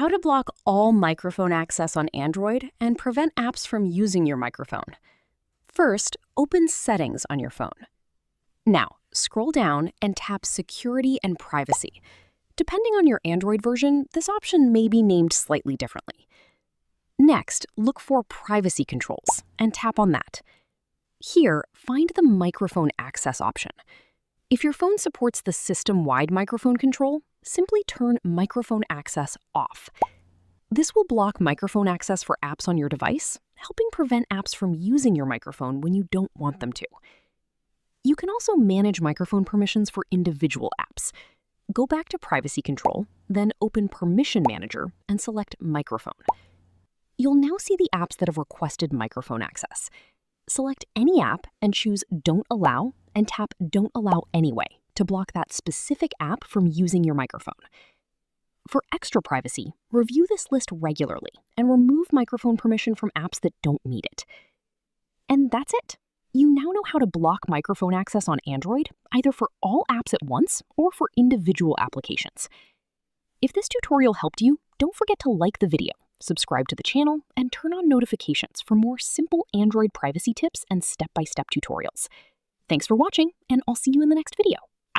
How to block all microphone access on Android and prevent apps from using your microphone. First, open Settings on your phone. Now, scroll down and tap Security and Privacy. Depending on your Android version, this option may be named slightly differently. Next, look for Privacy Controls and tap on that. Here, find the Microphone Access option. If your phone supports the system-wide microphone control, simply turn Microphone Access off. This will block microphone access for apps on your device, helping prevent apps from using your microphone when you don't want them to. You can also manage microphone permissions for individual apps. Go back to Privacy Control, then open Permission Manager and select Microphone. You'll now see the apps that have requested microphone access. Select any app and choose Don't Allow and tap Don't Allow Anyway to block that specific app from using your microphone. For extra privacy, review this list regularly and remove microphone permission from apps that don't need it. And that's it. You now know how to block microphone access on Android, either for all apps at once or for individual applications. If this tutorial helped you, don't forget to like the video, subscribe to the channel, and turn on notifications for more simple Android privacy tips and step-by-step tutorials. Thanks for watching, and I'll see you in the next video.